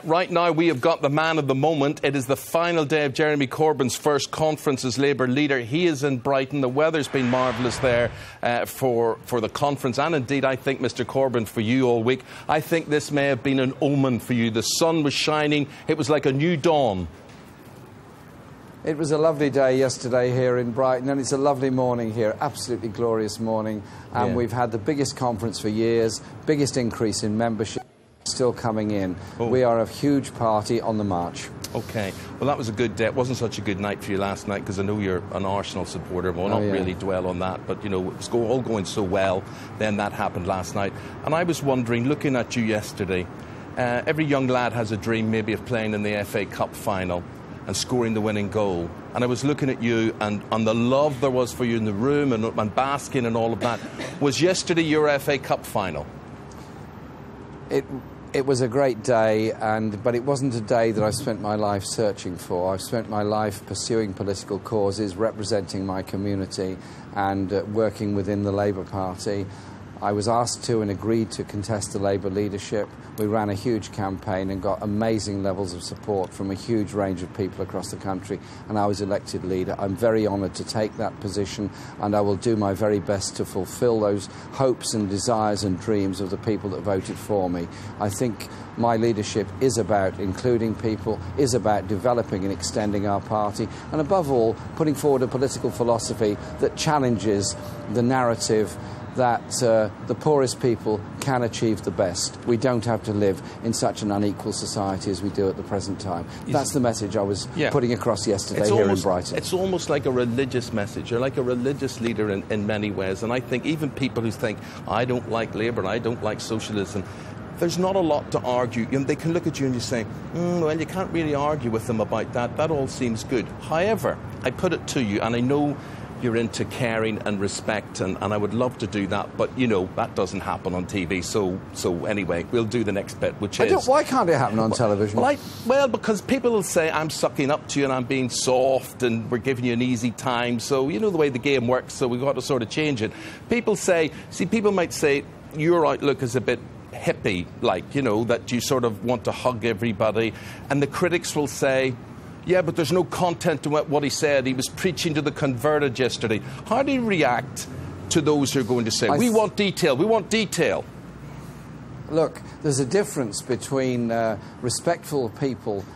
Right now, we have got the man of the moment. It is the final day of Jeremy Corbyn's first conference as Labour leader. He is in Brighton. The weather's been marvellous there for the conference. And indeed, I think, Mr Corbyn, for you all week, I think this may have been an omen for you. The sun was shining. It was like a new dawn. It was a lovely day yesterday here in Brighton, and it's a lovely morning here, absolutely glorious morning. And we've had the biggest conference for years, biggest increase in membership still coming in. We are a huge party on the march. OK. Well, that was a good day. It wasn't such a good night for you last night, because I know you're an Arsenal supporter. We'll not really dwell on that. But, you know, it was all going so well. Then that happened last night. And I was wondering, looking at you yesterday, every young lad has a dream maybe of playing in the FA Cup final and scoring the winning goal. And I was looking at you and the love there was for you in the room and basking and all of that. Was yesterday your FA Cup final? It was a great day, but it wasn't a day that I spent my life searching for. I've spent my life pursuing political causes, representing my community and working within the Labour Party. I was asked to and agreed to contest the Labour leadership. We ran a huge campaign and got amazing levels of support from a huge range of people across the country, and I was elected leader. I'm very honoured to take that position, and I will do my very best to fulfil those hopes and desires and dreams of the people that voted for me. I think my leadership is about including people, is about developing and extending our party, and above all, putting forward a political philosophy that challenges the narrative that the poorest people can achieve the best. We don't have to live in such an unequal society as we do at the present time. That's the message I was putting across yesterday here in Brighton. It's almost like a religious message. You're like a religious leader in many ways. And I think even people who think, I don't like Labour, I don't like socialism, there's not a lot to argue. You know, they can look at you and you say, well, you can't really argue with them about that. That all seems good. However, I put it to you, and I know you're into caring and respect, and I would love to do that, but, you know, that doesn't happen on TV. So anyway, we'll do the next bit, which is... Why can't it happen on television? Well, because people will say, I'm sucking up to you and I'm being soft and we're giving you an easy time. So, you know the way the game works, so we've got to sort of change it. People might say, your outlook is a bit hippie-like, you know, that you sort of want to hug everybody. And the critics will say, yeah, but there's no content to what he said. He was preaching to the converted yesterday. How do you react to those who are going to say, we want detail, we want detail? Look, there's a difference between respectful people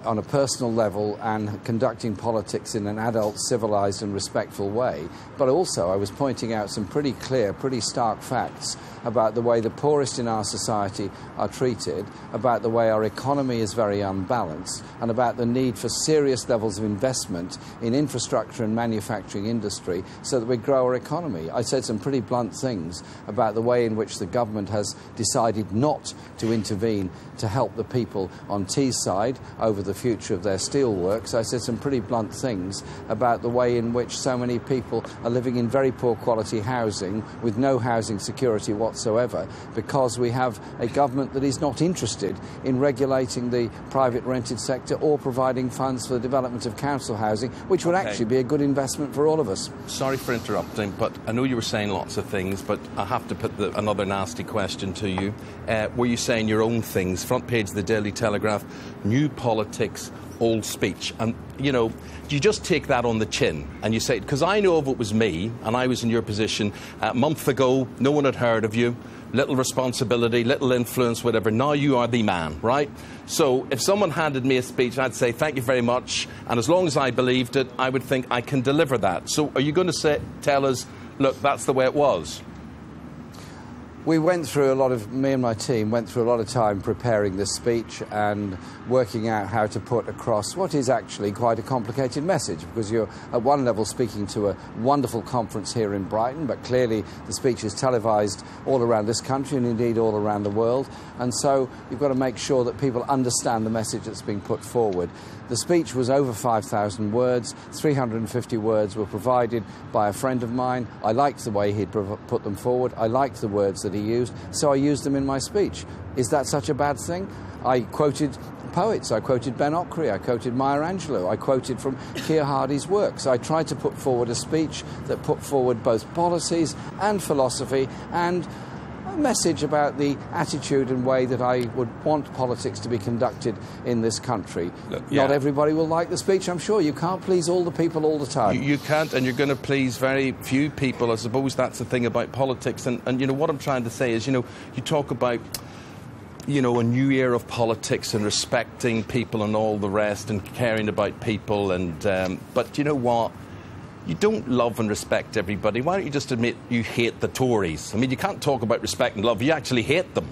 on a personal level and conducting politics in an adult, civilised and respectful way. But also I was pointing out some pretty clear, pretty stark facts about the way the poorest in our society are treated, about the way our economy is very unbalanced, and about the need for serious levels of investment in infrastructure and manufacturing industry so that we grow our economy. I said some pretty blunt things about the way in which the government has decided not to intervene to help the people on Teesside over the future of their steelworks. I said some pretty blunt things about the way in which so many people are living in very poor quality housing with no housing security whatsoever, because we have a government that is not interested in regulating the private rented sector or providing funds for the development of council housing, which would actually be a good investment for all of us. Sorry for interrupting, but I know you were saying lots of things, but I have to put another nasty question to you. Were you saying your own things? Front page of the Daily Telegraph, new politics, old speech. And, you know, do you just take that on the chin and you say, because I know if it was me and I was in your position a month ago, no one had heard of you, little responsibility, little influence, whatever. Now you are the man, right? So if someone handed me a speech, I'd say, thank you very much. And as long as I believed it, I would think I can deliver that. So are you going to tell us, look, that's the way it was? We went through me and my team went through a lot of time preparing this speech and working out how to put across what is actually quite a complicated message, because you're at one level speaking to a wonderful conference here in Brighton, but clearly the speech is televised all around this country and indeed all around the world, and so you've got to make sure that people understand the message that's being put forward. The speech was over 5,000 words, 350 words were provided by a friend of mine. I liked the way he'd put them forward, I liked the words that he used, so I used them in my speech. Is that such a bad thing? I quoted poets, I quoted Ben Okri, I quoted Maya Angelou, I quoted from Keir Hardie's works. I tried to put forward a speech that put forward both policies and philosophy and message about the attitude and way that I would want politics to be conducted in this country. Not everybody will like the speech, I'm sure. You can't please all the people all the time. You can't, and you're going to please very few people. I suppose that's the thing about politics. And you know, what I'm trying to say is, you know, you talk about, you know, a new era of politics and respecting people and all the rest and caring about people. And but you know what? You don't love and respect everybody. Why don't you just admit you hate the Tories? I mean, you can't talk about respect and love. You actually hate them.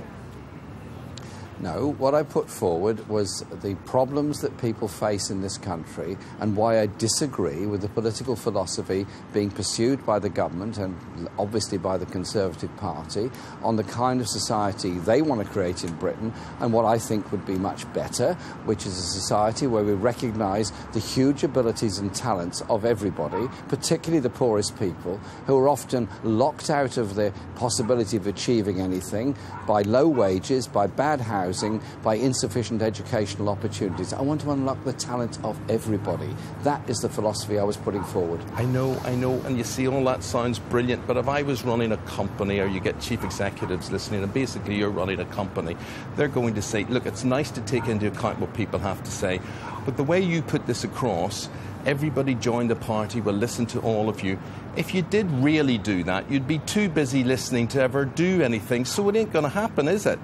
No, what I put forward was the problems that people face in this country and why I disagree with the political philosophy being pursued by the government and obviously by the Conservative Party on the kind of society they want to create in Britain and what I think would be much better, which is a society where we recognise the huge abilities and talents of everybody, particularly the poorest people, who are often locked out of the possibility of achieving anything by low wages, by bad housing, by insufficient educational opportunities. I want to unlock the talent of everybody. That is the philosophy I was putting forward. I know, and you see, all that sounds brilliant, but if I was running a company, or you get chief executives listening, and basically you're running a company, they're going to say, look, it's nice to take into account what people have to say, but the way you put this across, everybody join the party, will listen to all of you. If you did really do that, you'd be too busy listening to ever do anything, so it ain't going to happen, is it?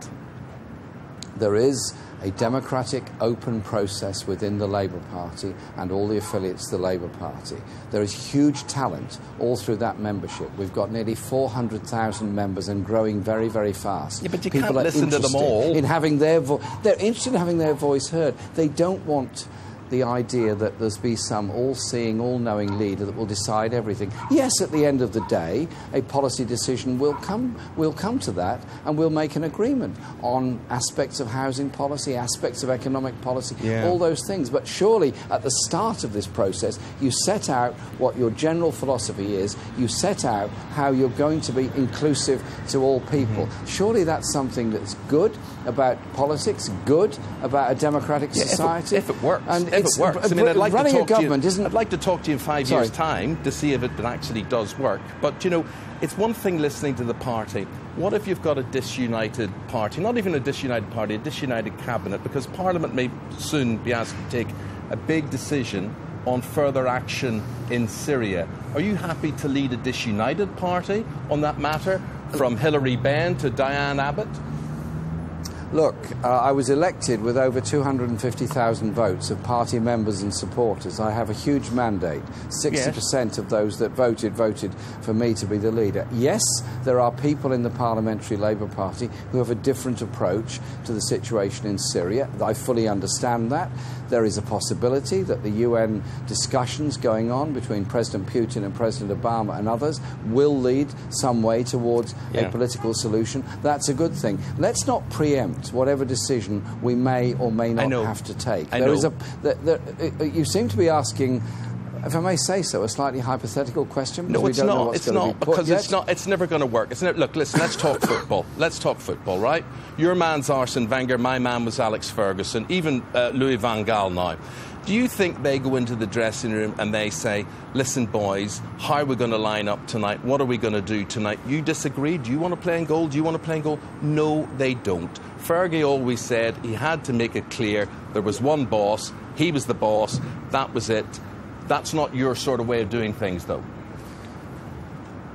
There is a democratic, open process within the Labour Party and all the affiliates of the Labour Party. There is huge talent all through that membership. We've got nearly 400,000 members and growing very, very fast. Yeah, but you can't listen to them all. They're interested in having their voice heard. They don't want the idea that there's be some all-seeing, all-knowing leader that will decide everything. Yes, at the end of the day, a policy decision will come to that, and we'll make an agreement on aspects of housing policy, aspects of economic policy, all those things. But surely, at the start of this process, you set out what your general philosophy is, you set out how you're going to be inclusive to all people. Surely that's something that's good about politics, good about a democratic society. If it works. And if it works. I mean, I'd like running to a government isn't. I'd like to talk to you in 5 years' time to see if it actually does work. But, you know, it's one thing listening to the party. What if you've got a disunited party? Not even a disunited party, a disunited cabinet, because Parliament may soon be asked to take a big decision on further action in Syria. Are you happy to lead a disunited party on that matter, from Hilary Benn to Diane Abbott? Look, I was elected with over 250,000 votes of party members and supporters. I have a huge mandate. 60% of those that voted for me to be the leader. Yes, there are people in the Parliamentary Labour Party who have a different approach to the situation in Syria. I fully understand that. There is a possibility that the UN discussions going on between President Putin and President Obama and others will lead some way towards a political solution. That's a good thing. Let's not preempt whatever decision we may or may not have to take. You seem to be asking, if I may say so, a slightly hypothetical question. No, it's not. It's not, because it's never going to work. Look, listen, let's talk football. Let's talk football, right? Your man's Arsene Wenger, my man was Alex Ferguson, even Louis van Gaal now. Do you think they go into the dressing room and they say, listen, boys, how are we going to line up tonight? What are we going to do tonight? You disagree? Do you want to play in goal? Do you want to play in goal? No, they don't. Fergie always said he had to make it clear there was one boss, he was the boss, that was it. That's not your sort of way of doing things, though.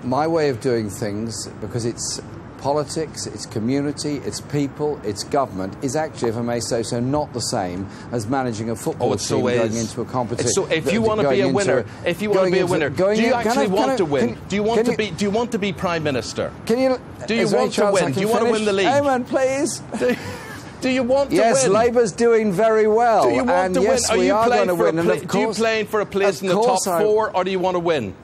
My way of doing things, because it's politics, it's community, it's people, it's government, is actually, if I may say so, not the same as managing a football team going into a competition. So if you want to be a winner, do you actually want to win? Do you want to be Prime Minister? Do you want to win? Do you want to win the league? Eamonn, please. Do you want to win? Yes, Labour's doing very well. Do you want to win? We are going to win. And of course, do you playing for a place in the top four, or do you want to win?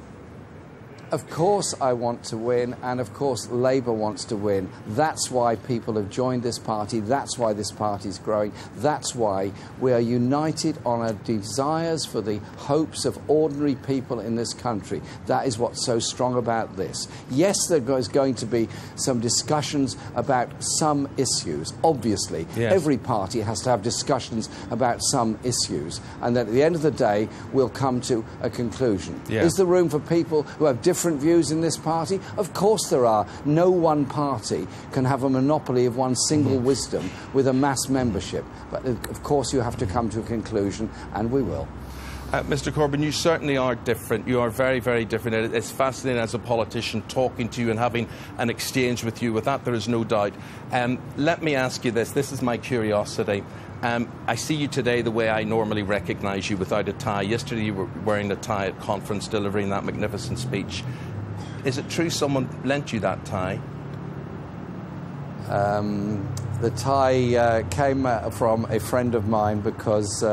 Of course I want to win, and of course Labour wants to win. That's why people have joined this party. That's why this party is growing. That's why we are united on our desires for the hopes of ordinary people in this country. That is what's so strong about this. Yes, there is going to be some discussions about some issues. Obviously, every party has to have discussions about some issues, and then at the end of the day, we'll come to a conclusion. Is there room for people who have different different views in this party? Of course there are. No one party can have a monopoly of one single wisdom with a mass membership. But of course you have to come to a conclusion, and we will. Mr Corbyn, you certainly are different. You are very, very different. It's fascinating as a politician talking to you and having an exchange with you. With that, there is no doubt. Let me ask you this. This is my curiosity. I see you today the way I normally recognise you, without a tie. Yesterday you were wearing a tie at conference, delivering that magnificent speech. Is it true someone lent you that tie? The tie came from a friend of mine because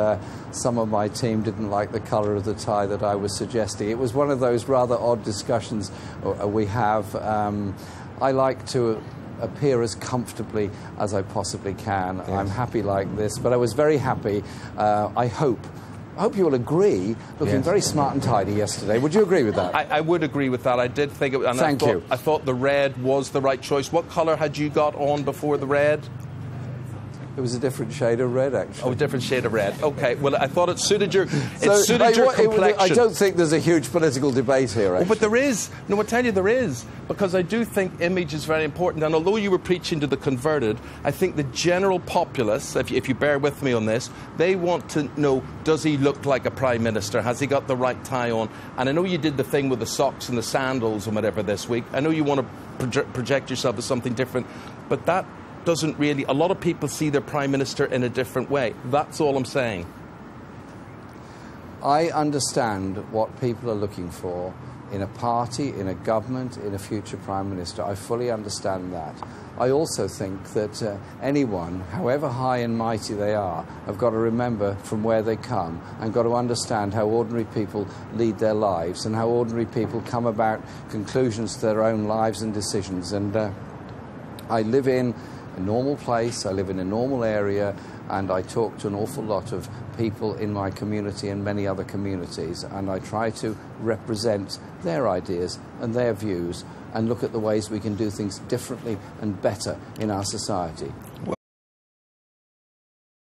some of my team didn't like the colour of the tie that I was suggesting. It was one of those rather odd discussions we have. I like to appear as comfortably as I possibly can. Yes. I'm happy like this, but I was very happy. I hope you will agree, looking very smart and tidy yesterday. Would you agree with that? I would agree with that. I did think it, and Thank you. I thought the red was the right choice. What colour had you got on before the red? It was a different shade of red, actually. Oh, a different shade of red. Okay. Well, I thought it suited your complexion. I don't think there's a huge political debate here, actually. Oh, but there is. No, I tell you there is. Because I do think image is very important. And although you were preaching to the converted, I think the general populace, if you bear with me on this, they want to know, does he look like a Prime Minister? Has he got the right tie on? And I know you did the thing with the socks and the sandals and whatever this week. I know you want to project yourself as something different. But that doesn't really... A lot of people see their Prime Minister in a different way. That's all I'm saying. I understand what people are looking for in a party, in a government, in a future Prime Minister. I fully understand that. I also think that anyone, however high and mighty they are, have got to remember from where they come and got to understand how ordinary people lead their lives and how ordinary people come about conclusions to their own lives and decisions. And I live in a normal place, I live in a normal area, and I talk to an awful lot of people in my community and many other communities, and I try to represent their ideas and their views and look at the ways we can do things differently and better in our society.